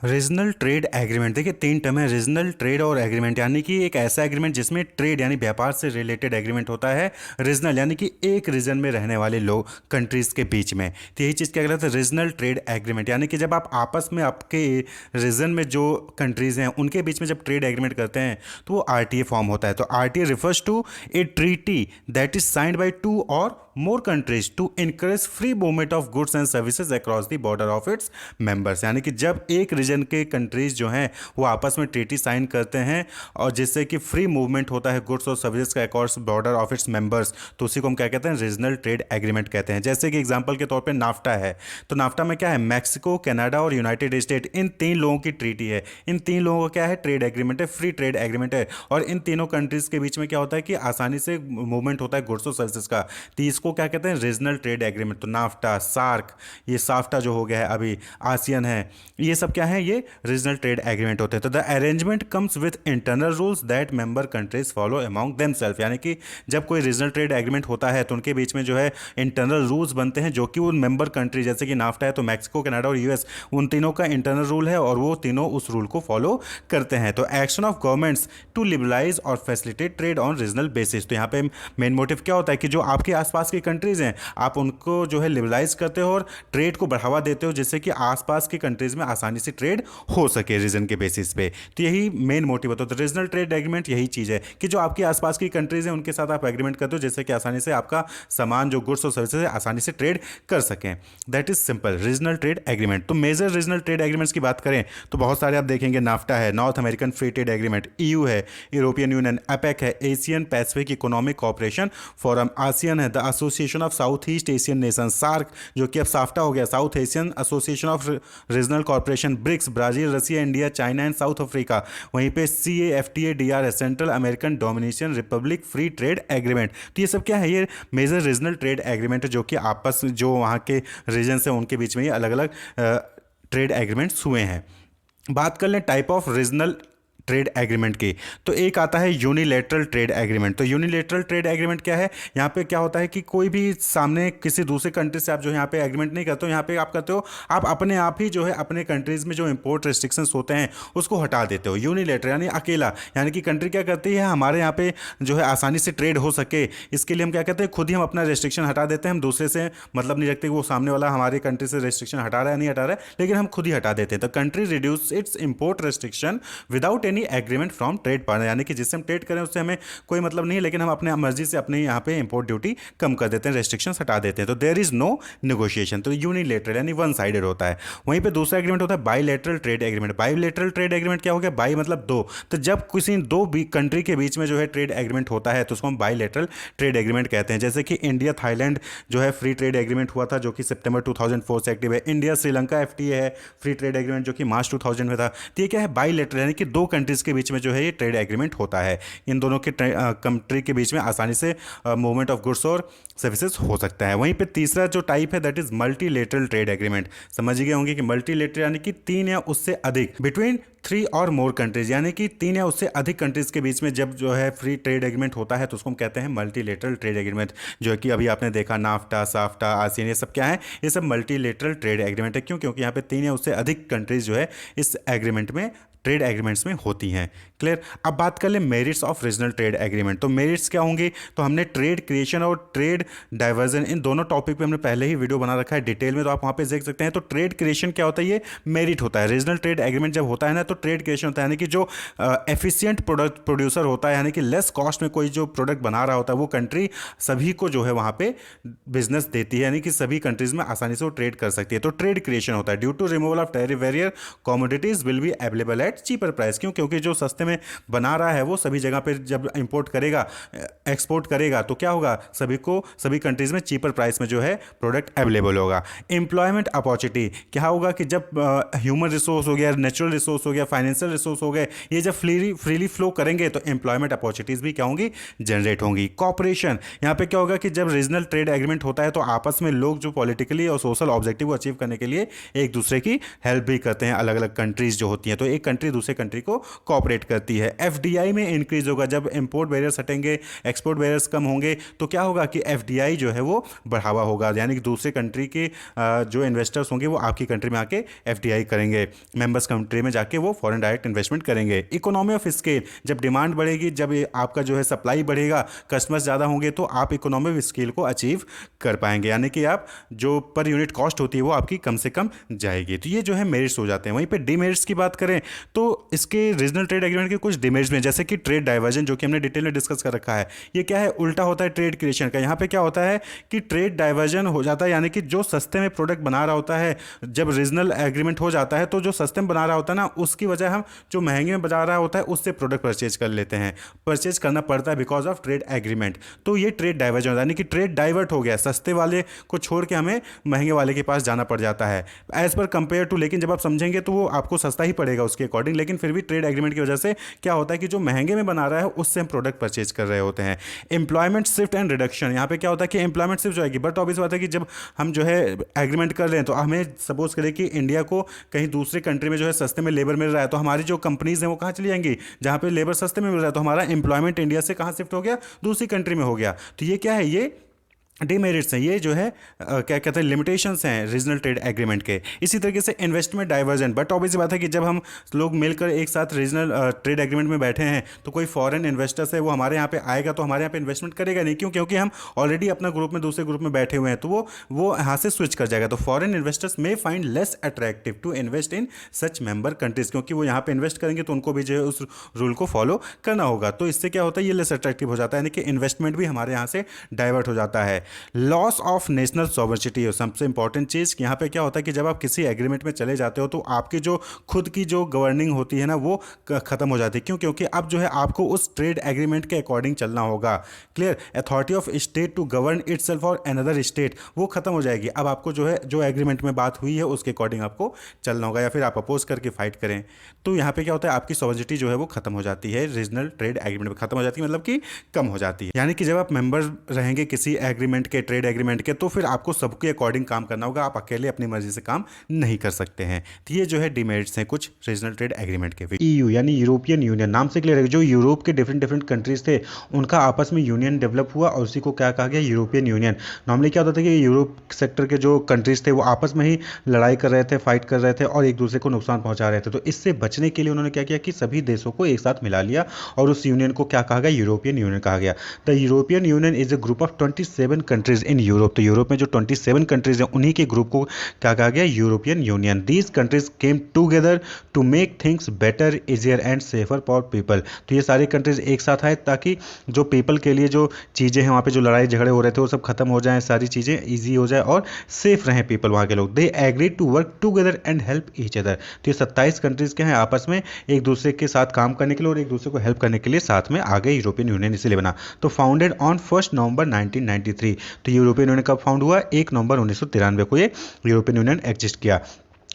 Regional trade agreement, देखिए तीन term है, रीजनल ट्रेड और एग्रीमेंट, यानी कि एक ऐसा एग्रीमेंट जिसमें ट्रेड यानी व्यापार से रिलेटेड एग्रीमेंट होता है। रीजनल यानी कि एक रीजन में रहने वाले लोग, कंट्रीज के बीच में, तो यही चीज़ क्या कहलाता है, रीजनल ट्रेड एग्रीमेंट। यानी कि जब आप आपस में आपके रीजन में जो कंट्रीज हैं उनके बीच में जब ट्रेड एग्रीमेंट करते हैं तो वो आरटीए फॉर्म होता है। तो RTA refers to a treaty that is signed by two और more countries to encourage free movement of goods and services across the border of its members. यानी कि जब एक रीजन के कंट्रीज जो हैं वो आपस में ट्रीटी साइन करते हैं और जिससे कि फ्री मूवमेंट होता है गुड्स और सर्विसेज का across border of its members, तो उसी को हम क्या कहते हैं, रीजनल ट्रेड एग्रीमेंट कहते हैं। जैसे कि एग्जांपल के तौर पे नाफ्टा है, तो नाफ्टा में क्या है, मैक्सिको, कनाडा और यूनाइटेड स्टेट, इन तीन लोगों की ट्रीटी है। इन तीन लोगों का क्या है, ट्रेड एग्रीमेंट है, फ्री ट्रेड एग्रीमेंट है। और इन तीनों कंट्रीज के बीच में क्या होता है कि आसानी से मूवमेंट होता है गुड्स और सर्विसेज का, तो इसको क्या कहते हैं, रीजनल ट्रेड एग्रीमेंट। तो नाफ्टा, सार्क, ये साफ्टा जो हो गया है अभी, आसियन है, ये सब क्या है, ये रीजनल ट्रेड एग्रीमेंट होते हैं। तो the arrangement comes with internal rules that member countries follow among themselves. यानी कि जब कोई रीजनल ट्रेड एग्रीमेंट होता है तो उनके बीच में जो है इंटरनल रूल्स बनते हैं जो कि उन मेंबर कंट्री, जैसे कि नाफ्टा है तो मैक्सिको, कनाडा और यूएस, उन तीनों का इंटरनल रूल है और वो तीनों उस रूल को फॉलो करते हैं। तो action of governments to liberalise और facilitate trade on regional basis. तो यहाँ पे मेन मोटिव क्या होता है कि जो आपके आसपास की कंट्रीज हैं आप उनको जो है लिबरलाइज करते हो और ट्रेड को बढ़ावा देते हो जिससे कि आसपास की कंट्रीज में आसानी से ट्रेड हो सके रीजन के बेसिस पे। तो यही मेन मोटिव होता है। तो रीजनल ट्रेड एग्रीमेंट यही चीज़ है कि जो आपके आसपास की कंट्रीज हैं उनके साथ आप एग्रीमेंट करते हो जिससे कि आसानी से आपका सामान जो गुड्स और सर्विसेज है आसानी से ट्रेड कर सकें। That is simple regional trade agreement. तो मेजर रीजनल ट्रेड एग्रीमेंट्स की बात करें तो बहुत सारे आप देखेंगे, नाफ्टा है, North American free trade agreement, EU है, यूरोपियन यूनियन, एपेक है, Asian Pacific economic cooperation forum, ASEAN है, the association of South East Asian nation, SAARC जो कि अब साफ्टा हो गया, South Asian association of regional corporation, BRICS, Brazil, Russia, India, China and South Africa. वहीं पे CAFTA-DR है, Central American Dominion Republic free trade agreement. तो ये सब क्या है, ये मेजर रीजनल ट्रेड एग्रीमेंट है जो कि आपस जो वहाँ के रीजन है उनके बीच में ये अलग अलग ट्रेड एग्रीमेंट्स हुए हैं। बात कर लें type of regional trade agreement की, तो एक आता है यूनिलेटरल ट्रेड एग्रीमेंट। तो यूनिलेटरल ट्रेड एग्रीमेंट क्या है, यहाँ पे क्या होता है कि कोई भी सामने किसी दूसरे कंट्री से आप जो यहाँ पे एग्रीमेंट नहीं करते हो, यहाँ पे आप करते हो आप अपने आप ही जो है अपने कंट्रीज में जो इंपोर्ट रेस्ट्रिक्शंस होते हैं उसको हटा देते हो। यूनिलेटरल यानी अकेला, यानी कि कंट्री क्या करती है, हमारे यहाँ पे जो है आसानी से ट्रेड हो सके इसके लिए हम क्या कहते हैं, खुद ही हम अपना रेस्ट्रिक्शन हटा देते हैं। हम दूसरे से मतलब नहीं रखते कि वो सामने वाला हमारे कंट्री से रेस्ट्रिक्शन हटा रहा है नहीं हटा रहा है, लेकिन हम खुद ही हटा देते हैं। तो country reduce it's import restriction without any agreement from trade partner, यानी कि जिससे हम ट्रेड करें उससे हमें कोई मतलब नहीं है, लेकिन हम अपने मर्जी से अपने यहाँ पे इंपोर्ट ड्यूटी कम कर देते हैं, रेस्ट्रिक्शंस हटा देते हैं। तो देयर इज नो नेगोशिएशन। तो यूनिलेटरल यानी वन साइडेड होता है। वहीं पे दूसरा एग्रीमेंट होता है bilateral trade agreement. Bilateral trade agreement क्या हो गया, बाई मतलब दो, तो जब किसी दो कंट्री के बीच में जो है ट्रेड एग्रीमेंट होता है तो उसको हम बाईलेटरल ट्रेड एग्रीमेंट कहते हैं। जैसे कि इंडिया थाईलैंड जो है फ्री ट्रेड एग्रीमेंट हुआ था जो कि सितंबर 2004 से एक्टिव है। इंडिया श्रीलंका FTA है फ्री ट्रेड एग्रीमेंट जो कि मार्च 2000 में था। तो ये क्या है, बाईलेटरल यानी कि दो कंट्रीज के बीच में जो है ये ट्रेड एग्रीमेंट होता है। इन दोनों के कंट्री के बीच में आसानी से मूवमेंट ऑफ गुड्स और सर्विसेज हो सकता है। वहीं पे तीसरा जो टाइप है that is multilateral trade agreement. समझ गए होंगे कि मल्टीलेटरल यानी कि तीन या उससे अधिक, बिटवीन 3 और मोर कंट्रीज, यानी कि तीन या उससे अधिक कंट्रीज के बीच में जब जो है फ्री ट्रेड एग्रीमेंट होता है तो उसको हम कहते हैं मल्टीलेटरल ट्रेड एग्रीमेंट। जो कि अभी आपने देखा नाफ्टा, साफ्टा, आसियन, ये सब क्या है, ये सब मल्टीलेटरल ट्रेड एग्रीमेंट है। क्यों? क्योंकि यहाँ पे तीन या उससे अधिक कंट्रीज जो है इस एग्रीमेंट में ट्रेड एग्रीमेंट्स में होती हैं। क्लियर। अब बात कर ले merits of regional trade agreement. तो मेरिट्स क्या होंगे, तो हमने ट्रेड क्रिएशन और ट्रेड डाइवर्जन इन दोनों टॉपिक पे हमने पहले ही वीडियो बना रखा है डिटेल में, तो आप वहाँ पे देख सकते हैं। तो ट्रेड क्रिएशन क्या होता है, ये मेरिट होता है। रीजनल ट्रेड एग्रीमेंट जब होता है ना तो ट्रेड क्रिएशन होता है, यानी कि जो एफिशिएंट प्रोडक्ट प्रोड्यूसर होता है, यानी कि लेस कॉस्ट में कोई जो प्रोडक्ट बना रहा होता है वो कंट्री सभी को जो है वहाँ पे बिजनेस देती है, यानी कि सभी कंट्रीज में आसानी से वो ट्रेड कर सकती है। तो ट्रेड क्रिएशन होता है। Due to removal of tariff barrier commodities will be available at cheaper price. क्यों? क्योंकि जो सस्ते में बना रहा है वो सभी जगह पे जब इंपोर्ट करेगा, एक्सपोर्ट करेगा तो क्या होगा, सभी को सभी कंट्रीज में चीपर प्राइस में जो है प्रोडक्ट अवेलेबल होगा। एम्प्लॉयमेंट अपॉर्चुनिटी क्या होगा कि जब ह्यूमन रिसोर्स हो गया, नेचुरल रिसोर्स हो गया, फाइनेंशियल रिसोर्स हो गए, ये जब फ्रीली फ्लो करेंगे तो एम्प्लॉयमेंट अपॉर्चुनिटीज भी क्या होंगी, जनरेट होंगी। कॉपरेशन, यहाँ पे क्या होगा कि जब रीजनल ट्रेड एग्रीमेंट होता है तो आपस में लोग जो पॉलिटिकली और सोशल ऑब्जेक्टिव को अचीव करने के लिए एक दूसरे की हेल्प भी करते हैं। अलग अलग कंट्रीज जो होती हैं, तो एक कंट्री कंट्री दूसरे कंट्री को कोऑपरेट करती है। एफडीआई में इंक्रीज होगा, जब इंपोर्ट बैरियर्स हटेंगे, एक्सपोर्ट बैरियर्स कम होंगे, तो क्या होगा कि एफडीआई जो है वो बढ़ावा होगा, यानी कि दूसरे कंट्री के जो इन्वेस्टर्स होंगे वो आपकी कंट्री में आके एफडीआई करेंगे, मेंबर्स कंट्री में जाके वो फॉरेन डायरेक्ट इन्वेस्टमेंट करेंगे। इकोनॉमी ऑफ स्केल, जब डिमांड बढ़ेगी, जब आपका जो है सप्लाई बढ़ेगा, कस्टमर्स ज़्यादा होंगे, तो आप इकोनॉमी ऑफ स्केल को अचीव कर पाएंगे, यानी कि आप जो पर यूनिट कॉस्ट होती है वो आपकी कम से कम जाएगी। तो ये जो है मेरिट्स हो जाते हैं। वहीं पे डिमेरिट्स की बात करें तो इसके रीजनल ट्रेड एग्रीमेंट के कुछ डिमेरिट्स में, जैसे कि ट्रेड डाइवर्जन, जो कि हमने डिटेल में डिस्कस कर रखा है। ये क्या है, उल्टा होता है ट्रेड क्रिएशन का। यहाँ पे क्या होता है कि ट्रेड डाइवर्जन हो जाता है, यानी कि जो सस्ते में प्रोडक्ट बना रहा होता है, जब रीजनल एग्रीमेंट हो जाता है तो जो सस्ते में बना रहा होता है ना, उसकी वजह हम जो महंगे में बना रहा होता है उससे प्रोडक्ट परचेज कर लेते हैं, परचेज करना पड़ता है बिकॉज ऑफ ट्रेड एग्रीमेंट। तो ये ट्रेड डाइवर्जन होता है, यानी कि ट्रेड डाइवर्ट हो गया, सस्ते वाले को छोड़ के हमें महंगे वाले के पास जाना पड़ जाता है एज पर कंपेयर टू। लेकिन जब आप समझेंगे तो वो आपको सस्ता ही पड़ेगा उसके अकॉर्डिंग, लेकिन फिर भी ट्रेड एग्रीमेंट की वजह से क्या होता है कि जो महंगे में बना रहा है उससे हम प्रोडक्ट परचेज कर रहे होते हैं। एम्प्लॉयमेंट शिफ्ट एंड रिडक्शन, यहाँ पे क्या होता है कि एम्प्लॉयमेंट शिफ्ट जाएगी, बट ऑब्वियस बात है कि जब हम जो है एग्रीमेंट कर रहे हैं तो हमें सपोज करें कि इंडिया को कहीं दूसरे कंट्री में जो है सस्ते में लेबर मिल रहा है, तो हमारी जो कंपनीज हैं वो कहाँ चली जाएंगी, जहाँ पे लेबर सस्ते में मिल रहा है, तो हमारा एम्प्लॉयमेंट इंडिया से कहाँ शिफ्ट हो गया, दूसरी कंट्री में हो गया। तो ये क्या है, ये डिमेरिट्स हैं, ये जो है क्या कहते हैं लिमिटेशंस हैं रीजनल ट्रेड एग्रीमेंट के। इसी तरीके से इन्वेस्टमेंट डाइवर्जन, बट ऑब्वियस बात है कि जब हम लोग मिलकर एक साथ रीजनल ट्रेड एग्रीमेंट में बैठे हैं तो कोई फॉरेन इन्वेस्टर्स है वो हमारे यहाँ पे आएगा तो हमारे यहाँ पे इन्वेस्टमेंट करेगा नहीं, क्यों, क्योंकि हम ऑलरेडी अपना ग्रुप में दूसरे ग्रुप में बैठे हुए हैं, तो वो यहाँ से स्विच कर जाएगा। तो foreign investors may find less attractive to invest in such member countries, क्योंकि वो यहाँ पे इन्वेस्ट करेंगे तो उनको भी जो है उस रूल को फॉलो करना होगा। तो इससे क्या होता है, ये लेस अट्रैक्टिव हो जाता है, यानी कि इन्वेस्टमेंट भी हमारे यहाँ से डाइवर्ट हो जाता है। लॉस ऑफ नेशनल सॉवरेनिटी, सबसे इंपॉर्टेंट चीज़ यहाँ पे क्या होता है कि जब आप किसी एग्रीमेंट में चले जाते हो तो आपकी जो खुद की जो गवर्निंग होती है ना वो खत्म हो जाती है। क्यों, क्योंकि अब जो है आपको उस ट्रेड एग्रीमेंट के अकॉर्डिंग चलना होगा। Clear, authority of state to govern itself और अनदर स्टेट वो खत्म हो जाएगी। अब आपको जो है जो एग्रीमेंट में बात हुई है उसके अकॉर्डिंग आपको चलना होगा, या फिर आप अपोज करके फाइट करें। तो यहाँ पे क्या होता है, आपकी सॉवरेनिटी जो है वो खत्म हो जाती है, रीजनल ट्रेड एग्रीमेंट में खत्म हो जाती है, मतलब कि कम हो जाती है। यानी कि जब आप मेंबर रहेंगे किसी एग्रीमेंट के, ट्रेड एग्रीमेंट के, तो फिर आपको सबके अकॉर्डिंग काम करना होगा, आप अकेले अपनी मर्जी से काम नहीं कर सकते हैं। तो ये जो है डिमेरिट्स हैं कुछ रीजनल ट्रेड एग्रीमेंट के। ईयू यानी यूरोपियन यूनियन, नाम से क्लियर है, जो यूरोप के डिफरेंट डिफरेंट कंट्रीज थे उनका आपस में यूनियन डेवलप हुआ और उसी को क्या कहा गया, यूरोपियन यूनियन। नॉर्मली क्या होता था कि यूरोप सेक्टर के जो कंट्रीज थे वो आपस में ही लड़ाई कर रहे थे, फाइट कर रहे थे और एक दूसरे को नुकसान पहुंचा रहे थे। तो इससे बचने के लिए उन्होंने क्या किया कि सभी देशों को एक साथ मिला लिया और उस यूनियन को क्या कहा गया, यूरोपियन यूनियन कहा गया। The European union is a group of 27 countries in Europe. तो यूरोप में जो 27 कंट्रीज हैं उन्हीं के ग्रुप को क्या कहा गया, European Union. These countries came together to make things better, easier and safer for people. तो ये सारी कंट्रीज एक साथ आए ताकि जो पीपल के लिए जो चीज़ें हैं वहाँ पे जो लड़ाई झगड़े हो रहे थे वो सब खत्म हो जाएं, सारी चीज़ें ईजी हो जाए और सेफ रहें पीपल वहाँ के लोग। They agree to work together and help each other. तो ये 27 कंट्रीज के हैं आपस में एक दूसरे के साथ काम करने के लिए और एक दूसरे को हेल्प करने के लिए साथ में आ गए। यूरोपियन यूनियन इसीलिए बना। तो फाउंडेड ऑन 1 नवंबर 1993। तो यूरोपियन यूनियन कब फाउंड हुआ, 1 नवंबर 1993 को ये यूरोपियन यूनियन एग्जिस्ट किया।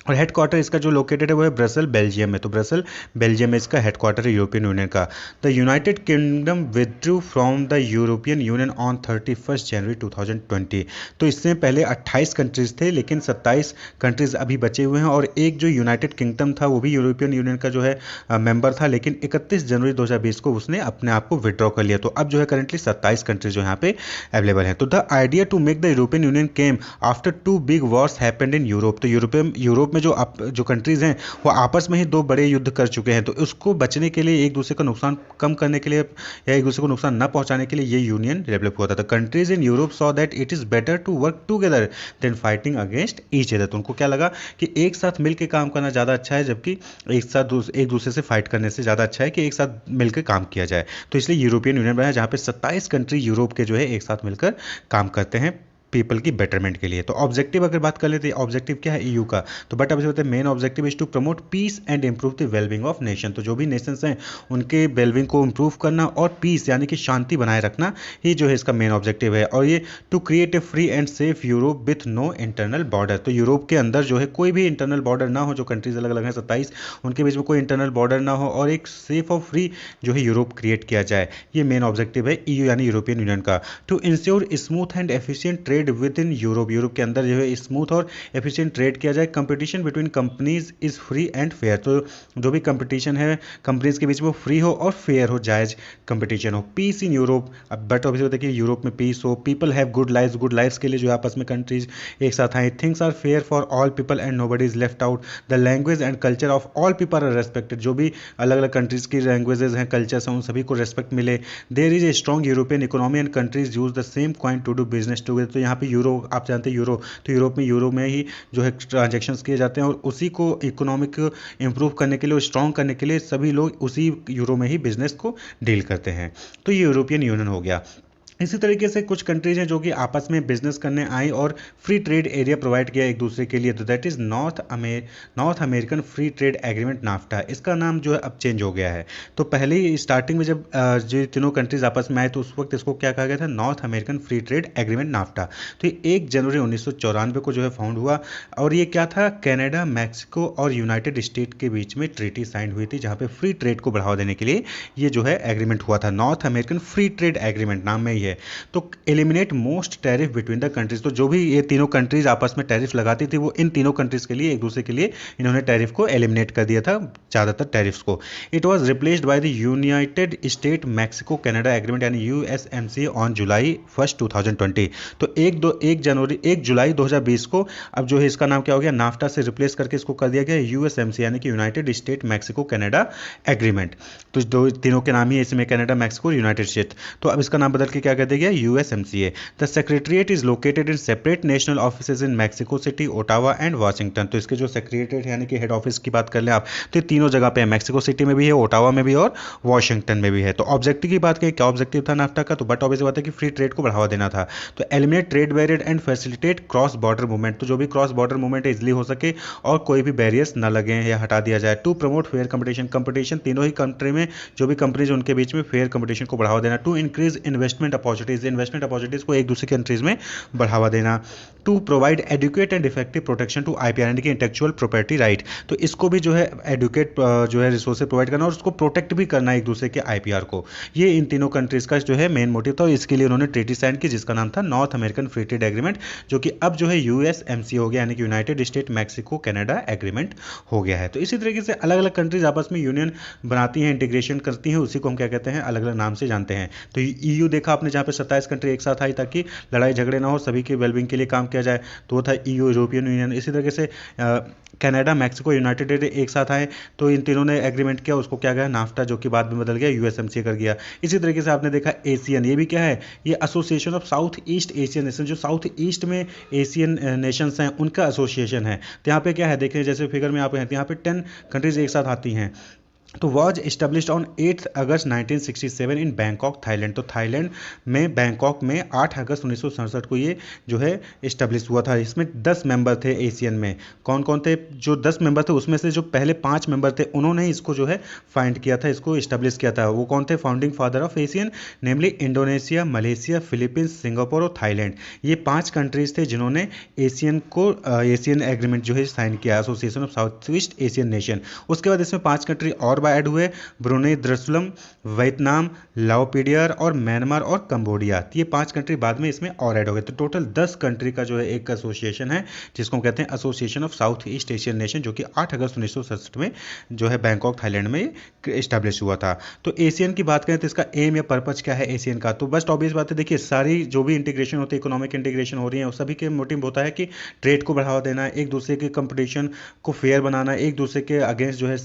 और हेडक्वार्टर इसका जो लोकेटेड है वो है ब्रसल, बेल्जियम में। तो ब्रसल बेल्जियम में इसका हेडक्वार्टर है यूरोपियन यूनियन का। The United kingdom withdrew from the European union on 31 जनवरी 2020। तो इससे पहले 28 कंट्रीज थे लेकिन 27 कंट्रीज अभी बचे हुए हैं और एक जो यूनाइटेड किंगडम था वो भी यूरोपियन यूनियन का जो है मेंबर था, लेकिन 31 जनवरी 2020 को उसने अपने आप को विड्रॉ कर लिया। तो अब जो है करेंटली 27 कंट्रीज जो यहाँ पे अवेलेबल हैं। तो the idea to make the European Union came after 2 big wars happened in Europe. तो यूरोप में जो कंट्रीज हैं वो आपस में ही 2 बड़े युद्ध कर चुके हैं। तो उसको बचने के लिए, एक दूसरे का नुकसान कम करने के लिए या एक दूसरे को नुकसान न पहुंचाने के लिए ये यूनियन डेवलप हुआ था। Countries in Europe saw that it is better to work together than fighting against each other. तो उनको क्या लगा कि एक साथ मिलकर काम करना ज़्यादा अच्छा है, जबकि एक दूसरे से फाइट करने से ज़्यादा अच्छा है कि एक साथ मिलकर काम किया जाए। तो इसलिए यूरोपियन यूनियन बना जहाँ पे 27 कंट्री यूरोप के जो है एक साथ मिलकर काम करते हैं पीपल की बेटरमेंट के लिए। तो ऑब्जेक्टिव अगर बात कर लेते हैं, ऑब्जेक्टिव क्या है ईयू का, तो बट अब बताते हैं main objective is to promote peace and improve the wellbeing of nation. तो जो भी नेशंस हैं उनके वेलबींग को इंप्रूव करना और पीस यानी कि शांति बनाए रखना, ये जो है इसका मेन ऑब्जेक्टिव है। और ये to create a free and safe Europe with no internal border. तो यूरोप के अंदर जो है कोई भी इंटरनल बॉर्डर ना हो, जो कंट्रीज अलग अलग हैं 27 उनके बीच में कोई इंटरनल बॉर्डर ना हो और एक सेफ और फ्री जो है यूरोप क्रिएट किया जाए, ये मेन ऑब्जेक्टिव है ईयू यानी यूरोपियन यूनियन का। To ensure smooth and efficient trade trade within Europe, Europe के अंदर जो है स्मूथ और एफिशिएंट ट्रेड किया जाए। Competition between companies is free and fair, तो जो भी कंपटीशन है कंपनीज के बीच में वो फ्री हो और फेयर हो, जायज़ कंपटीशन हो। पीस इन यूरोप, अब बट ऑब्वियसली देखिए यूरोप में पीस हो। People have good lifes, good lifes के लिए जो आपस में कंट्रीज एक साथ आए। Things are fair for all people and nobody is left out. The language and culture of all people are respected, जो भी अलग अलग कंट्रीज की लैंग्वेजेज हैं, कल्चर्स हैं, उन सभी को रेस्पेक्ट मिले। There is a strong European economy and countries use the same coin to do business together. तो यहाँ पे यूरो, आप जानते हैं यूरो, तो यूरोप में ही जो है ट्रांजेक्शन्स किए जाते हैं और उसी को इकोनॉमिक इंप्रूव करने के लिए, स्ट्रॉन्ग करने के लिए सभी लोग उसी यूरो में ही बिजनेस को डील करते हैं। तो ये यूरोपियन यूनियन हो गया। इसी तरीके से कुछ कंट्रीज हैं जो कि आपस में बिजनेस करने आई और फ्री ट्रेड एरिया प्रोवाइड किया एक दूसरे के लिए, तो that is north American free trade agreement NAFTA. इसका नाम जो है अब चेंज हो गया है। तो पहले ही स्टार्टिंग में जब जो तीनों कंट्रीज आपस में आए तो उस वक्त इसको क्या कहा गया था, north American free trade agreement NAFTA. तो ये 1 जनवरी 1994 को जो है फाउंड हुआ और ये क्या था, कनाडा, मैक्सिको और यूनाइटेड स्टेट के बीच में ट्रीटी साइन हुई थी, जहाँ पे फ्री ट्रेड को बढ़ावा देने के लिए ये जो है एग्रीमेंट हुआ था। North American free trade agreement नाम में ही है। तो eliminate most tariff between the countries, तो जो भी ये तीनों कंट्रीज आपस में टैरिफ लगाती थी वो इन तीनों कंट्रीज के लिए, एक दूसरे के लिए इन्होंने टैरिफ को एलिमिनेट कर दिया था, ज़्यादातर टैरिफ्स को। It was replaced by the United state Mexico Canada agreement यानी यूएसएमसी ऑन जुलाई 1, 2020। तो 1 जुलाई 2020 को अब जो है इसका नाम क्या हो गया, नाफ्टा से रिप्लेस करके इसको कर दिया गया यूएसएमसी यानी कि United state Mexico Canada agreement. तो दो तीनों के नाम ही इसमें, कनाडा, मैक्सिको और यूनाइटेड स्टेट। तो अब इसका नाम बदल के क्या कर दिया गया, USMCA. The secretariat is located in separate national offices in Mexico City, Ottawa and Washington. तो इसके जो सेक्रेटरीट यानी कि हेड ऑफिस की बात कर लें आप, तो ये तीनों जगह पे है, मैक्सिको सिटी में भी है, ओटावा में भी और वाशिंगटन में भी है। तो ऑब्जेक्टिव की बात करें, क्या ऑब्जेक्टिव था नाफ्टा का, तो बट ऑब्वियस बात है कि फ्री ट्रेड को बढ़ावा देना था। तो eliminate trade barrier and facilitate cross border movement, तो जो भी क्रॉस बॉर्डर मूवमेंट इजिली हो सके और कोई भी बैरियर्स न लगे या हटा दिया जाए। टू प्रमोट फेयर कंपटीशन तीनों ही कंट्री में जो भी कंपनीज उनके बीच में फेयर कंपटीशन को बढ़ावा देना। टू इंक्रीज इन्वेस्टमेंट अपॉर्चुनिटीज को एक दूसरे कंट्रीज में बढ़ावा देना। To provide adequate and effective protection to IPR यानी कि इंटेलेक्चुअल प्रॉपर्टी राइट, तो इसको भी जो है एडुकेट जो है रिसोर्सेज प्रोवाइड करना और उसको प्रोटेक्ट भी करना एक दूसरे के आईपीआर को। ये इन तीनों कंट्रीज का जो है मेन मोटिव था और इसके लिए उन्होंने ट्रीटी साइन की जिसका नाम था north American free trade agreement, जो कि अब जो है यूएसएमसी हो गया यानी कि United state Mexico Canada agreement हो गया है। तो इसी तरीके से अलग अलग कंट्रीज आपस में यूनियन बनाती हैं, इंटीग्रेशन करती हैं, उसी को हम क्या कहते हैं, अलग अलग नाम से जानते हैं। तो ईयू देखा आपने, जहाँ पे 27 कंट्री एक साथ आई ताकि लड़ाई झगड़े ना हो, सभी के वेलबिंग के लिए काम किया जाए, तो वो था ईयू, यूरोपियन यूनियन। इसी तरीके से कनाडा, मैक्सिको, यूनाइटेड स्टेट एक साथ आए तो इन तीनों ने एग्रीमेंट किया, उसको क्या गया, नाफ्टा, जो कि बाद में बदल गया यूएसएमसी कर गया। इसी तरीके से आपने देखा एशियन, ये भी क्या है, ये association of South East Asian nation, जो साउथ ईस्ट में एशियन नेशंस हैं उनका एसोसिएशन है। तो यहाँ पे क्या है, देखें जैसे फिगर में आप हैं, यहाँ पे 10 कंट्रीज एक साथ आती हैं। तो was established on 8 August 1967 in Bangkok, Thailand. तो थाईलैंड में बैंकॉक में 8 अगस्त 1967 को ये जो है इस्टेब्लिश हुआ था। इसमें 10 मेंबर थे एशियन में। कौन कौन थे, जो 10 मेंबर थे उसमें से जो पहले 5 मेंबर थे उन्होंने इसको जो है फाइंड किया था, इसको इस्टेब्लिश किया था। वो कौन थे, founding father of Asian, namely Indonesia, Malaysia, Philippines, Singapore और थाईलैंड। ये 5 कंट्रीज थे जिन्होंने एशियन एग्रीमेंट जो है साइन किया, association of South East Asian nation. उसके बाद इसमें 5 कंट्री और ऐड हुए, ब्रुनेई दरसुलम, वियतनाम, लाओपीडियर और म्यांमार और कंबोडिया। ये 5 कंट्री बाद में इसमें और ऐड हो गए। तो टोटल 10 कंट्री का जो है एक एसोसिएशन है जिसको हम कहते हैं association of South East Asian nation, जो कि 8 अगस्त 1967 में जो है बैंकॉक, थाईलैंड में इस्टेब्लिश हुआ था। तो एशियन की बात करें तो इसका एम या पर्पज क्या है एशियन का, तो बस ऑब्वियस बात है, देखिए सारी जो भी इंटीग्रेशन होती है, इकोनॉमिक इंटीग्रेशन हो रही है, उस सभी के मोटिव होता है कि ट्रेड को बढ़ावा देना, एक दूसरे के कंपटीशन को फेयर बनाना, एक दूसरे के अगेंस्ट जो है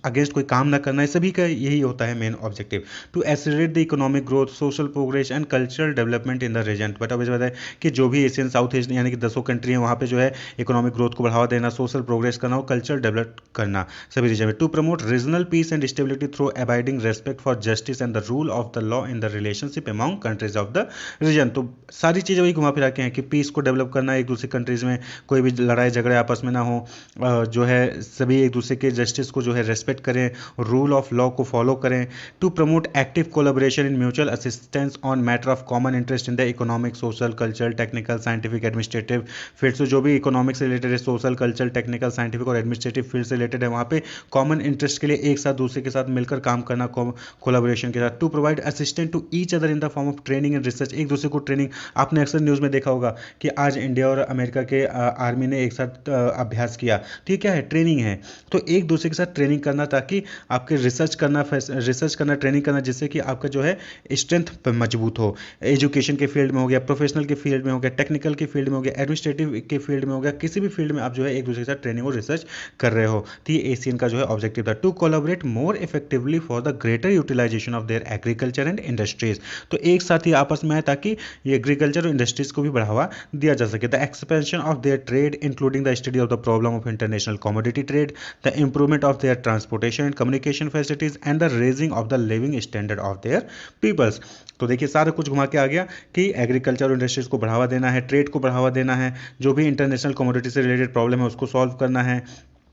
अगेंस्ट कोई काम ना करना है, सभी का यही होता है main objective. To accelerate the economic growth, social progress and cultural development in the region. But अब इस बात है कि जो भी एशियन साउथ एशियन यानी कि 10 कंट्री हैं वहाँ पे जो है इकोनॉमिक ग्रोथ को बढ़ावा देना, सोशल प्रोग्रेस करना और कल्चरल डेवलप करना सभी रीजन में। To promote regional peace and stability through abiding respect for justice and the rule of the law in the relationship among countries of the region. तो सारी चीज़ें वही घुमा फिरा के हैं कि पीस को डेवलप करना, एक दूसरे कंट्रीज में कोई भी लड़ाई झगड़े आपस में ना हो, जो है सभी एक दूसरे के जस्टिस को जो है रेस्पेक्ट करें, रूल ऑफ लॉ को फॉलो करें, to promote active collaboration in mutual assistance on matter of common interest in the economic, social, cultural, technical, scientific, administrative field. तो जो भी इकोनॉमिक से रिलेटेड है, सोशल, कल्चरल, टेक्निकल, साइंटिफिक और administrative field से related है, वहाँ पे कॉमन इंटरेस्ट के लिए एक साथ दूसरे के साथ मिलकर काम करना, कोलैबोरेशन के साथ। To provide assistant to each other in the form of training and research, एक दूसरे को ट्रेनिंग। आपने अक्सर न्यूज़ में देखा होगा कि आज इंडिया और अमेरिका के आर्मी ने एक साथ अभ्यास किया, तो ये क्या है, ट्रेनिंग है। तो एक दूसरे के साथ ट्रेनिंग करना ताकि आपके रिसर्च करना, ट्रेनिंग करना, जिससे कि आपका जो है स्ट्रेंथ मजबूत हो। एजुकेशन के फील्ड में हो गया, प्रोफेशनल के फील्ड में हो गया, टेक्निकल के फील्ड में हो गया, एडमिनिस्ट्रेटिव के फील्ड में हो गया, किसी भी फील्ड में आप जो है एक दूसरे के साथ ट्रेनिंग और रिसर्च कर रहे हो। तो ये एशियन का जो है ऑब्जेक्टिव था। To collaborate more effectively for the greater utilization of their agriculture and industries, तो एक साथ ही आपस में आए ताकि ये एग्रीकल्चर और इंडस्ट्रीज को भी बढ़ावा दिया जा सके। The expansion of their trade including the study of the problem of international commodity trade, the improvement of their transportation and communication facilities and the raising of the living standard of their peoples. तो देखिए सारा कुछ घुमा के आ गया कि agriculture और industries को बढ़ावा देना है, ट्रेड को बढ़ावा देना है, जो भी इंटरनेशनल कमोडिटी से रिलेटेड प्रॉब्लम है उसको सॉल्व करना है,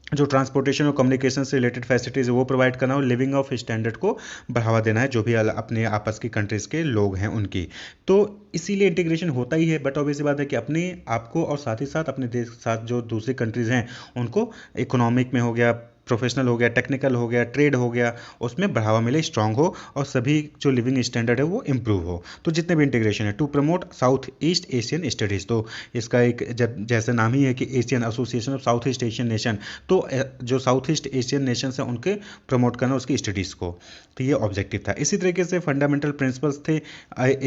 जो ट्रांसपोर्टेशन और कम्युनिकेशन से रिलेटेड फैसिलिटीज़ है वो प्रोवाइड करना और लिविंग ऑफ स्टैंडर्ड को बढ़ावा देना है, जो भी अपने आपस की कंट्रीज़ के लोग हैं उनकी। तो इसीलिए इंटीग्रेशन होता ही है। बट ऑब्वियसली बात है कि अपने आपको और साथ ही साथ अपने देश के साथ जो दूसरी कंट्रीज़ हैं उनको इकोनॉमिक में हो गया, प्रोफेशनल हो गया, टेक्निकल हो गया, ट्रेड हो गया, उसमें बढ़ावा मिले, स्ट्रांग हो और सभी जो लिविंग स्टैंडर्ड है वो इम्प्रूव हो। तो जितने भी इंटीग्रेशन है। To promote South East Asian studies, तो इसका एक जब जैसे नाम ही है कि Asian association of South East Asian Nation, तो जो साउथ ईस्ट एशियन नेशन है उनके प्रमोट करना उसकी स्टडीज़ को, तो ये ऑब्जेक्टिव था। इसी तरीके से फंडामेंटल प्रिंसिपल्स थे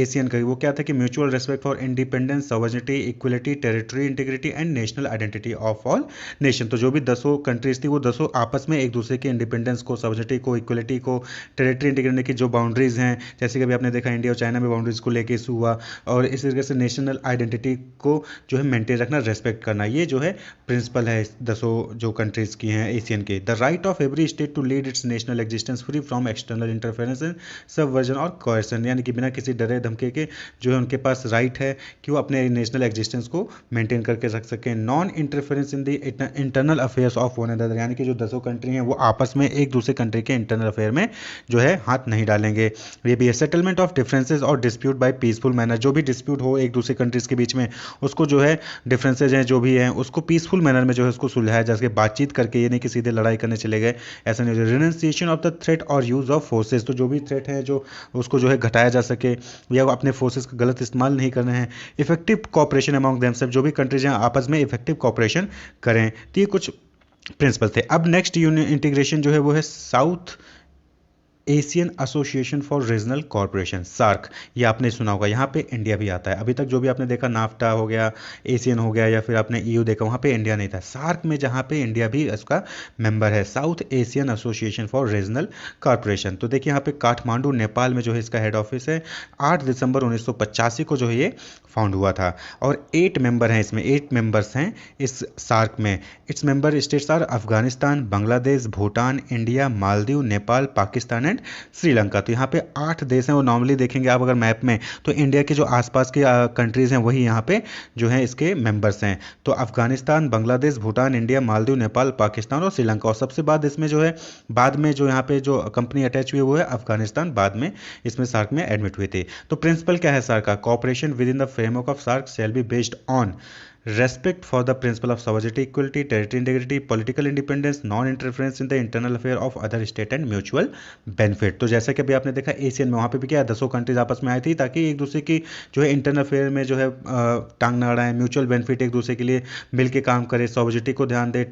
एशियन का, वो क्या था कि mutual respect for independence, sovereignty, equality, territory integrity and national identity of all nation. तो जो भी 10 कंट्रीज थी वो 10 आपस में एक दूसरे के इंडिपेंडेंस को, सॉवरेनिटी को, इक्वलिटी को, टेरिटरी इंटीग्रिटी की जो बाउंड्रीज हैं, जैसे कि अभी आपने देखा इंडिया और चाइना में बाउंड्रीज को लेके इशू हुआ, और इस तरीके से नेशनल आइडेंटिटी को जो है मेंटेन रखना, रेस्पेक्ट करना, ये जो है प्रिंसिपल है 10 जो कंट्रीज की हैं एशियन के। The right of every state to lead its national existence free from external interference and subversion और कोएर्सन, यानी कि बिना किसी डरे धमके के जो है उनके पास राइट है कि वो अपने नेशनल एग्जिस्टेंस को मेंटेन करके रख सकें। Non interference in the internal affairs of one another, यानी कि जो 10 कंट्री हैं वो आपस में एक दूसरे कंट्री के इंटरनल अफेयर में जो है हाथ नहीं डालेंगे। ये भी है सेटलमेंट ऑफ डिफरेंसेस और डिस्प्यूट बाय पीसफुल मैनर, जो भी डिस्प्यूट हो एक दूसरे कंट्रीज के बीच में उसको जो है डिफरेंसेज हैं जो भी हैं उसको पीसफुल मैनर में जो है उसको सुलझाया जा सके, बातचीत करके, ये नहीं कि सीधे लड़ाई करने चले गए, ऐसा नहीं हो। रिनंसिएशन ऑफ द थ्रेट और यूज ऑफ फोर्सेस, तो जो भी थ्रेट है जो उसको जो है घटाया जा सके या अपने फोर्सेस का गलत इस्तेमाल नहीं करना है। इफेक्टिव कॉपरेशन अमॉन्ग देमसेल्फ, जो भी कंट्रीज हैं आपस में इफेक्टिव कॉपरेशन करें। तो ये कुछ प्रिंसिपल थे। अब नेक्स्ट यूनियन इंटीग्रेशन जो है वो है South Asian Association for Regional Corporation, SAARC, ये आपने सुना होगा। यहाँ पे इंडिया भी आता है। अभी तक जो भी आपने देखा नाफ्टा हो गया, एशियन हो गया, या फिर आपने ईयू देखा, वहाँ पे इंडिया नहीं था। सार्क में जहाँ पे इंडिया भी इसका मेंबर है, South Asian Association for Regional corporation. तो देखिए यहाँ पे काठमांडू नेपाल में जो है इसका हेड ऑफिस है। 8 दिसंबर 1985 को जो है ये फाउंड हुआ था और 8 मेंबर हैं इसमें, 8 मेंबर्स हैं इस सार्क में। Its member states are Afghanistan, Bangladesh, Bhutan, India, Maldives, Nepal, Pakistan and Sri Lanka. तो यहाँ पे 8 देश हैं, वो नॉर्मली देखेंगे आप अगर मैप में तो इंडिया के जो आसपास के कंट्रीज हैं वही यहाँ पे जो है इसके मेंबर्स हैं। तो अफगानिस्तान, बांग्लादेश, भूटान, इंडिया, मालदीव, नेपाल, पाकिस्तान और श्रीलंका। और सबसे बाद इसमें जो है बाद में जो यहाँ पे जो कंपनी अटैच हुई है वो है अफगानिस्तान, बाद में इसमें सार्क में एडमिट हुए थे। तो प्रिंसिपल क्या है सार्क का? Cooperation with in the framework of SAARC shall be based on respect for the principle of sovereignty, equality, territorial integrity, political independence, non interference in the internal affair of other state and mutual benefit। तो जैसा कि अभी आपने देखा Asian में, वहाँ पे भी क्या है 10 कंट्रीज आपस में आई थी ताकि एक दूसरे की जो है इंटरनल अफेयर में जो है टांग ना अड़ाएं, म्यूचुअल बेनिफिट एक दूसरे के लिए मिल के काम करे, सॉवरेनिटी को ध्यान दे,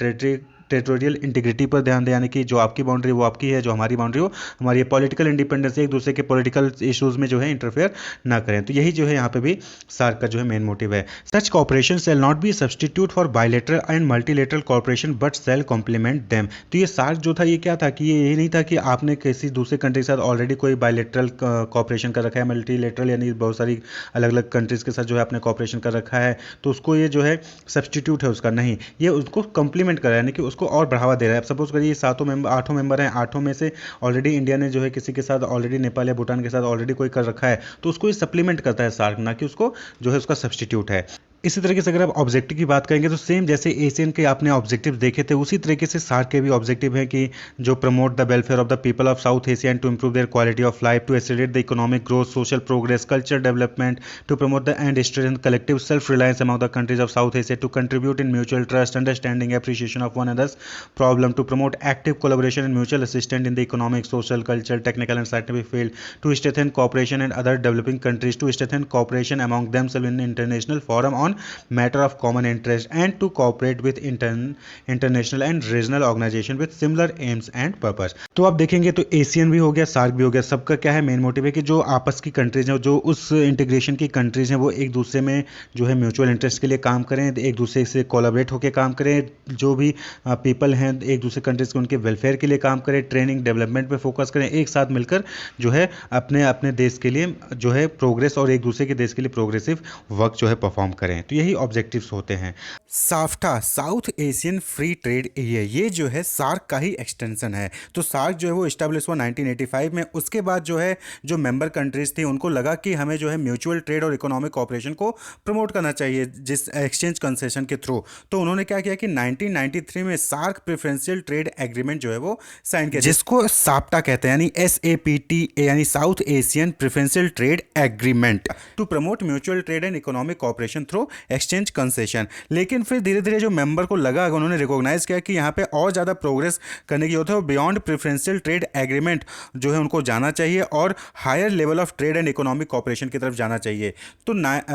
टेरिटोरियल इंटीग्रिटी पर ध्यान दें, यानी कि जो आपकी बाउंड्री वो आपकी है, जो हमारी बाउंड्री हो हमारी। पॉलिटिकल इंडिपेंडेंस, एक दूसरे के पॉलिटिकल इश्यूज में जो है इंटरफेयर ना करें। तो यही जो है यहाँ पे भी सार्क का जो है मेन मोटिव है। Such cooperation shall not be substitute for bilateral and multilateral cooperation but shall complement them. तो ये सार्क जो था ये क्या था कि ये यही नहीं था कि आपने किसी दूसरे कंट्री के साथ ऑलरेडी कोई बायलैटरल कॉपरेशन कर रखा है, मल्टीलेटरल यानी बहुत सारी अलग अलग कंट्रीज के साथ जो है आपने कॉपरेशन कर रखा है, तो उसको ये जो है सब्सटीट्यूट है उसका नहीं, ये उसको कंप्लीमेंट कर रहा है, यानी कि उसको और बढ़ावा दे रहा है। अब सपोज करिए 8 मेंबर हैं, 8 में से ऑलरेडी इंडिया ने जो है किसी के साथ ऑलरेडी नेपाल या भूटान के साथ ऑलरेडी कोई कर रखा है, तो उसको ये सप्लीमेंट करता है सार्क, ना कि उसको जो है उसका सब्सटीट्यूट है। इसी तरीके से अगर आप ऑब्जेक्टिव की बात करेंगे तो सेम जैसे एशियन के आपने ऑब्जेक्टिव देखे थे उसी तरीके से सार्क के भी ऑब्जेक्टिव हैं कि जो promote the welfare of the people of South Asia and to improve their quality of life, to accelerate the economic growth, social progress, culture development, to promote the and strengthen collective self reliance among the countries of South Asia, to contribute in mutual trust, understanding, appreciation of one others problem, to promote active collaboration and mutual assistant in the economic, social, culture, technical and scientific field, to strengthen cooperation and other developing countries, to strengthen cooperation among themselves in international forum on matter of common interest, and to cooperate with international and regional organization with similar aims and purpose। तो आप देखेंगे तो Asian भी हो गया, SAARC भी हो गया, सबका क्या है मेन मोटिव है कि जो आपस की कंट्रीज हैं, जो उस इंटीग्रेशन की कंट्रीज हैं, वो एक दूसरे में जो है म्यूचुअल इंटरेस्ट के लिए काम करें, एक दूसरे से कोलैबोरेट होकर काम करें, जो भी पीपल हैं एक दूसरे कंट्रीज के उनके वेलफेयर के लिए काम करें, ट्रेनिंग डेवलपमेंट पे फोकस करें, एक साथ मिलकर जो है अपने अपने देश के लिए जो है प्रोग्रेस और एक दूसरे के देश के लिए प्रोग्रेसिव वर्क जो है परफॉर्म करें। तो यही ऑब्जेक्टिव्स होते हैं। SAFTA, south Asian free trade area, ये जो है सार्क का ही एक्सटेंशन है। तो सार्क जो है वो इस्टेब्लिश हुआ 1985 में। उसके बाद जो है जो मेंबर कंट्रीज थी उनको लगा कि हमें जो है म्यूचुअल ट्रेड और इकोनॉमिक कोऑपरेशन को प्रमोट करना चाहिए जिस एक्सचेंज कंसेशन के थ्रू। तो उन्होंने क्या किया कि 1993 में सार्क प्रेफरेंशियल ट्रेड एग्रीमेंट जो है वो साइन किया, जिसको साप्टा कहते हैं, यानी SAPTA, यानी South Asian preferential trade agreement, to promote mutual trade and economic cooperation through exchange concession. लेकिन फिर धीरे धीरे जो मेंबर को लगा, उन्होंने रिकॉग्नाइज किया कि यहाँ पे और ज़्यादा प्रोग्रेस करने की जरूरत है और बियॉन्ड प्रेफरेंशियल ट्रेड एग्रीमेंट जो है उनको जाना चाहिए और higher level of trade and economic cooperation की तरफ जाना चाहिए। तो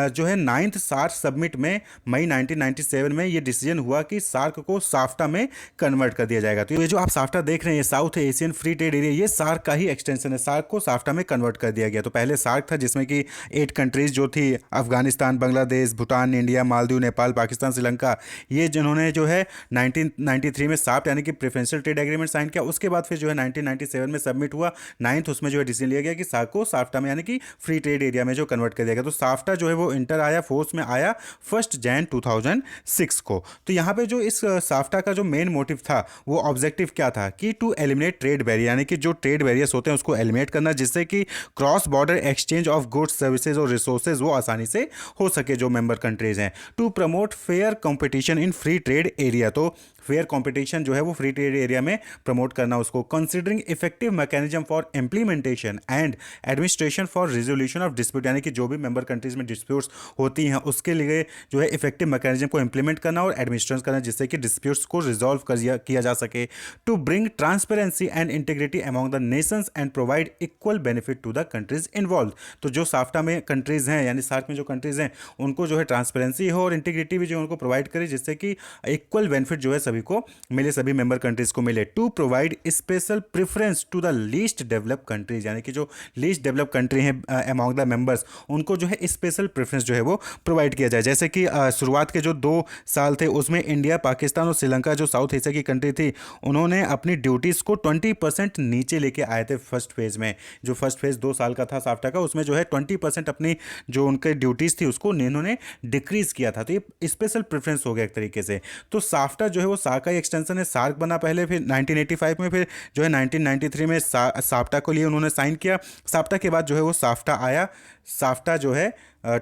जो है 9th सार्क समिट में मई 1997 में ये डिसीजन हुआ कि सार्क को साफ्टा में कन्वर्ट कर दिया जाएगा। तो ये जो आप साफ्टा देख रहे हैं, south Asian free trade area, ये सार्क का ही एक्सटेंशन है। सार्क को साफ्टा में कन्वर्ट कर दिया गया। तो पहले सार्क था जिसमें कि 8 कंट्रीज जो थी, अफगानिस्तान, बांग्लादेश, भूटान, इंडिया, मालदीव, नेपाल, पाकिस्तान, श्रीलंका, ये जिन्होंने जो है 1993 में साफ्ट यानी कि प्रेफरेंशियल ट्रेड एग्रीमेंट साइन किया। उसके बाद फिर जो है 1997 में सबमिट हुआ 9th, उसमें जो है डिसीजन लिया गया कि सार्क को साफ्टा में यानी कि फ्री ट्रेड एरिया में जो कन्वर्ट कर दिया गया। तो साफ्टा जो है वो इंटर आया, फोर्स में आया 1 जनवरी 2006 को। तो यहाँ पे जो इस साफ्टा का जो मेन मोटिव था, वो ऑब्जेक्टिव क्या था कि टू एलिमिनेट ट्रेड बैरियर, यानी कि जो ट्रेड बैरियर्स होते हैं उसको एलिमिनेट करना, जिससे कि cross border exchange of goods, services और रिसोर्सेज वो आसानी से हो सके जो मेंबर कंट्रीज हैं। To promote fair competition in free trade area, तो फेयर कंपटीशन जो है वो फ्री ट्रेड एरिया में प्रमोट करना उसको। Considering effective mechanism for implementation and administration for resolution of dispute, यानी कि जो भी मेंबर कंट्रीज में डिस्प्यूट्स होती हैं उसके लिए जो है इफेक्टिव मैकेनिज्म को इंप्लीमेंट करना और एडमिनिस्ट्रेशन करना, जिससे कि डिस्प्यूट्स को रिजॉल्व किया जा सके। To bring transparency and integrity among the nations and provide equal benefit to the countries involve. तो जो साफ्टा में कंट्रीज हैं यानी सार्क में जो कंट्रीज हैं उनको जो है ट्रांसपेरेंसी हो और इंटीग्रिटी भी जो उनको प्रोवाइड करे, जिससे कि इक्वल बेनिफिट जो है सभी को मिले, सभी मेंबर कंट्रीज को मिले। To provide special preference to the least develop countries, यानी कि जो लीस्ट डेवलप कंट्री हैं अमॉन्ग द मेंबर्स उनको जो है स्पेशल प्रेफरेंस जो है वो प्रोवाइड किया जाए। जैसे कि शुरुआत के जो 2 साल थे उसमें इंडिया, पाकिस्तान और श्रीलंका जो साउथ एशिया की कंट्री थी उन्होंने अपनी ड्यूटीज़ को 20% नीचे लेके आए थे फर्स्ट फेज़ में। जो फर्स्ट फेज़ 2 साल का था साफ्टा का, उसमें जो है 20% अपनी जो उनके ड्यूटीज़ थी उसको इन्होंने डिक्रीज़ किया था। तो ये स्पेशल प्रेफरेंस हो गया एक तरीके से। तो साफ्टा जो है वो सार्क का एक्सटेंशन है। सार्क बना पहले, फिर 1985 में, फिर जो है 1993 में साफ्टा को लिए उन्होंने साइन किया। साफ्टा के बाद जो है वो साफ्टा आया। साफ्टा जो है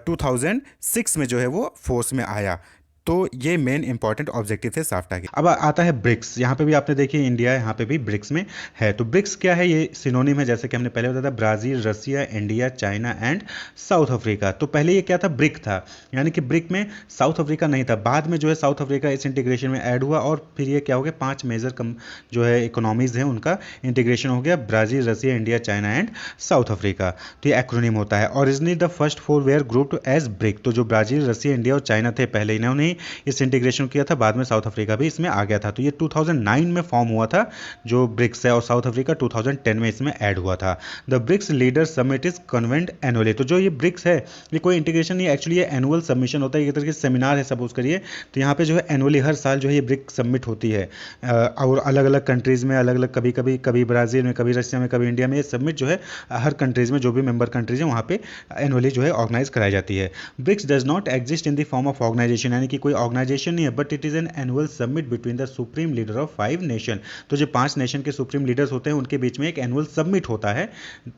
2006 में जो है वो फोर्स में आया। तो ये मेन इंपॉर्टेंट ऑब्जेक्टिव थे साफ्टा के। अब आता है ब्रिक्स। यहाँ पे भी आपने देखिए इंडिया यहाँ पे भी ब्रिक्स में है। तो ब्रिक्स क्या है, ये सिनोनिम है, जैसे कि हमने पहले बताया था, Brazil, Russia, India, China and South Africa. तो पहले ये क्या था, ब्रिक था, यानी कि ब्रिक में साउथ अफ्रीका नहीं था। बाद में जो है साउथ अफ्रीका इस इंटीग्रेशन में ऐड हुआ और फिर ये क्या हो गया, 5 मेजर जो है इकोनॉमीज़ हैं उनका इंटीग्रेशन हो गया, Brazil, Russia, India, China and South Africa. तो ये एक्रोनिम होता है। Originally the first 4 were grouped as BRIC. तो जो ब्राज़ील, रसिया, इंडिया और चाइना थे पहले इन्होंने इस इंटीग्रेशन किया था, बाद में साउथ अफ्रीका भी इसमें आ गया था। तो ये 2009 में फॉर्म हुआ था जो ब्रिक्स है, और साउथ अफ्रीका 2010 में इसमें ऐड हुआ था। The BRICS leader summit is convened annually. तो जो ये ब्रिक्स है ये कोई इंटीग्रेशन नहीं, एक्चुअली ये एनुअल सबमिशन होता है, एक तरीके से सेमिनार है सपोज करिए। तो यहाँ पे जो है एनुअली हर साल जो है ये ब्रिक सबमिट होती है और अलग अलग कंट्रीज़ में, अलग अलग, कभी ब्राज़ील में, कभी रशिया में, कभी इंडिया में, ये सबमिट जो है हर कंट्रीज़ में जो भी मेंबर कंट्रीज़ हैं वहाँ पे एनुअली जो है ऑर्गेनाइज कराई जाती है। BRICS does not exist in the form of organization, यानी कि कोई ऑर्गेनाइजेशन नहीं है, but it is an annual summit between the supreme leader of 5 nation. तो जो 5 नेशन के सुप्रीम लीडर्स होते हैं उनके बीच में एक एनुअल समिट होता है,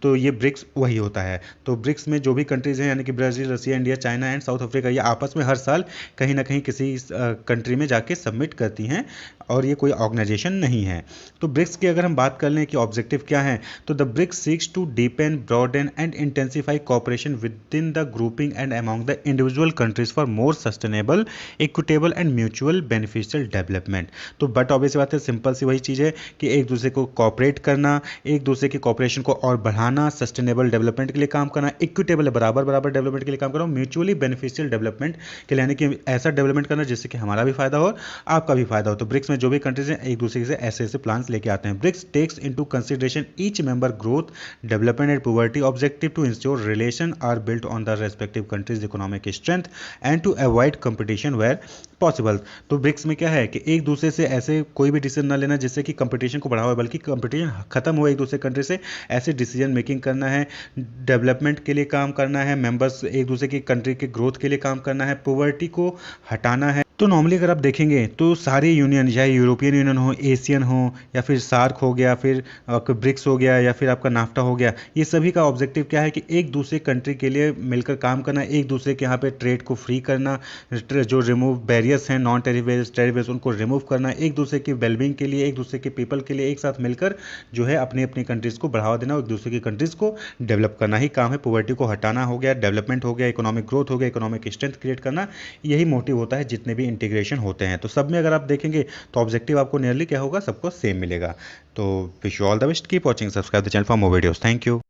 तो ये ब्रिक्स वही होता है। तो ब्रिक्स में जो भी कंट्रीज़ हैं यानी कि Brazil, Russia, India, China and South Africa, ये आपस में हर साल कहीं ना कहीं किसी कंट्री में जाके सबमिट करती हैं और ये कोई ऑर्गेनाइजेशन नहीं है। तो ब्रिक्स की अगर हम बात कर लें कि ऑब्जेक्टिव क्या है, तो the BRICS seeks to deepen, broaden and intensify cooperation with in the grouping and among the individual countries for more sustainable, equitable and mutual beneficial development. तो बट ऑब्वियस बात है, सिंपल सी वही चीज़ है कि एक दूसरे को कॉपरेट करना, एक दूसरे की कॉपरेशन को और बढ़ाना, सस्टेनेबल डेवलपमेंट के लिए काम करना, इक्विटेबल बराबर बराबर डेवलपमेंट के लिए काम करना, म्यूचुअली बेनिफिशियल डेवलपमेंट के लिए, यानी कि ऐसा डेवलपमेंट करना जिससे कि हमारा भी फायदा हो और आपका भी फायदा हो। तो ब्रिक्स में जो भी कंट्रीज हैं एक दूसरे से ऐसे ऐसे प्लान्स लेके आते हैं। BRICS takes into consideration each member growth, development and poverty objective to ensure relation are built on the respective countries economic strength and to avoid competition where possible. तो ब्रिक्स में क्या है कि एक दूसरे से ऐसे कोई भी डिसीजन ना लेना जिससे कि कंपटीशन को बढ़ावा, बल्कि कंपटीशन खत्म हो एक दूसरे कंट्री से, ऐसे डिसीजन मेकिंग करना है, डेवलपमेंट के लिए काम करना है, मेंबर्स एक दूसरे की कंट्री के ग्रोथ के लिए काम करना है, पॉवर्टी को हटाना है। तो नॉर्मली अगर आप देखेंगे तो सारे यूनियन, चाहे यूरोपियन यूनियन हो, एशियन हो, या फिर सार्क हो गया, फिर ब्रिक्स हो गया, या फिर आपका नाफ्टा हो गया, ये सभी का ऑब्जेक्टिव क्या है कि एक दूसरे कंट्री के लिए मिलकर काम करना, एक दूसरे के यहाँ पे ट्रेड को फ्री करना, जो रिमूव बैरियर्स हैं नॉन टेरिफेस उनको रिमूव करना, एक दूसरे की वेलबींग के लिए, एक दूसरे के पीपल के लिए एक साथ मिलकर जो है अपनी अपनी कंट्रीज़ को बढ़ावा देना और एक दूसरे की कंट्रीज़ को डेवलप करना ही काम है। पॉवर्टी को हटाना हो गया, डेवलपमेंट हो गया, इकोनॉमिक ग्रोथ हो गया, इकोनॉमिक स्ट्रेंथ क्रिएट करना, यही मोटिव होता है जितने भी इंटीग्रेशन होते हैं। तो सब में अगर आप देखेंगे तो ऑब्जेक्टिव आपको नियरली क्या होगा, सबको सेम मिलेगा। तो wish you all the best, keep watching, subscribe the channel for more videos. Thank you.